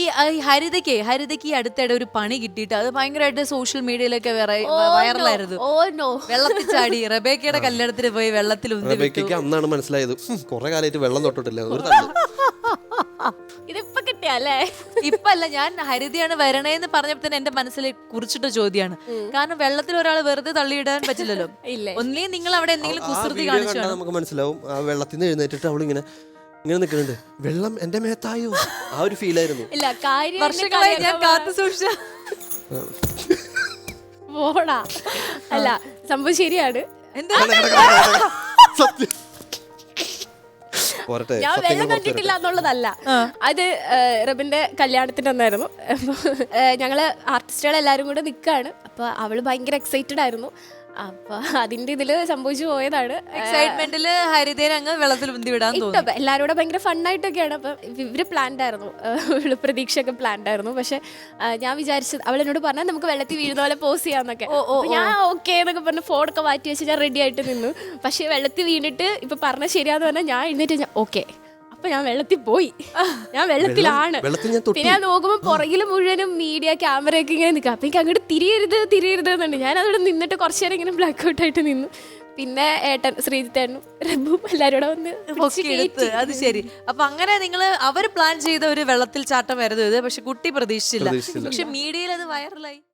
ഈ ഹരിതയ്ക്ക് ഈ അടുത്തിടെ ഒരു പണി കിട്ടിയിട്ട് അത് ഭയങ്കരമായിട്ട് സോഷ്യൽ മീഡിയയിലൊക്കെ വൈറലായിരുന്നു. വെള്ളത്തിൽ ചാടി റബേക്കയുടെ കല്യാണത്തിന് പോയി വെള്ളത്തിൽ റബേക്കയ്ക്ക് അന്നാണ് മനസ്സിലായത് കുറെ കാലമായിട്ട് വെള്ളം തൊട്ടിട്ടില്ല. ഇതിപ്പോ കിട്ടിയല്ലേ? ഇപ്പല്ല, ഞാൻ ഹരിതയാണ് വരണേന്ന് പറഞ്ഞപ്പോ തന്നെ എന്റെ മനസ്സിൽ കുറിച്ചിട്ട ചോദ്യമാണ്. കാരണം വെള്ളത്തിൽ ഒരാൾ വെറുതെ തള്ളിയിടാൻ പറ്റില്ലല്ലോ. ഒന്നേ നിങ്ങൾ അവിടെ എന്തെങ്കിലും കുസൃതി കാണിച്ചു നമുക്ക് മനസ്സിലാവും. ആ വെള്ളത്തിൽ നിന്ന് എഴുന്നേറ്റിട്ട് അവളിങ്ങനെ നിൽക്കുന്നുണ്ട്, വെള്ളം എന്റെ മേത്തായോ, ആ ഒരു ഫീൽ ആയിരുന്നു. ഇല്ല, വർഷങ്ങളായി ഞാൻ കാത്തു സൂക്ഷിച്ച പോടാ. അല്ല, സംഭവം ശരിയാണ്. ഞാൻ വെള്ളം കണ്ടിട്ടില്ല എന്നുള്ളതല്ല, അത് റബിന്റെ കല്യാണത്തിന്റെ ഒന്നായിരുന്നു. ഞങ്ങള് ആർട്ടിസ്റ്റുകളെല്ലാരും കൂടെ നിൽക്കാണ്. അപ്പൊ അവള് ഭയങ്കര എക്സൈറ്റഡ് ആയിരുന്നു. അപ്പൊ അതിന്റെ ഇതില് സംഭവിച്ചു പോയതാണ്. എക്സൈറ്റ്മെന്റില് ഹരിതേനെ അങ്ങ് വെള്ളത്തിൽ ഉന്തി വിടാൻ തോന്നി. എല്ലാരും കൂടെ ഭയങ്കര ഫണ്ണായിട്ടൊക്കെയാണ്. അപ്പൊ ഇവര് പ്ലാൻഡ് ആയിരുന്നു, പ്രതീക്ഷയൊക്കെ പ്ലാൻഡ് ആയിരുന്നു. പക്ഷെ ഞാൻ വിചാരിച്ചത്, അവൾ എന്നോട് പറഞ്ഞാൽ നമുക്ക് വെള്ളത്തിൽ വീഴുന്ന പോലെ പോസ് ചെയ്യാന്നൊക്കെ. ഞാൻ ഓക്കെ എന്നൊക്കെ പറഞ്ഞ് ഫോണൊക്കെ മാറ്റി വെച്ച് ഞാൻ റെഡി ആയിട്ട് നിന്നു. പക്ഷെ വെള്ളത്തിൽ വീണിട്ട് ഇപ്പൊ പറഞ്ഞ ശരിയാന്ന് പറഞ്ഞാൽ ഞാൻ എഴുന്നേറ്റ് ഓക്കെ. അപ്പൊ ഞാൻ വെള്ളത്തിൽ പോയി, ഞാൻ വെള്ളത്തിലാണ്. പിന്നെ ഞാൻ നോക്കുമ്പോ പുറകില് മുഴുവനും മീഡിയ ക്യാമറയൊക്കെ ഇങ്ങനെ നിൽക്കുക. അപ്പൊ എനിക്ക് അങ്ങോട്ട് തിരിയരുത് എന്നുണ്ട്. ഞാൻ അവിടെ നിന്നിട്ട് കുറച്ചു നേരം ഇങ്ങനെ ബ്ലാക്ക് ഔട്ട് ആയിട്ട് നിന്നു. പിന്നെ ഏട്ടൻ ശ്രീജിത്തേട്ടനും റബ്ബും എല്ലാരും വന്ന്. അത് ശരി. അപ്പൊ അങ്ങനെ നിങ്ങള് അവര് പ്ലാൻ ചെയ്ത ഒരു വെള്ളത്തിൽ ചാട്ടം വരുന്നത്, പക്ഷെ കുട്ടി പ്രതീക്ഷിച്ചില്ല. പക്ഷെ മീഡിയയിൽ അത് വൈറലായി.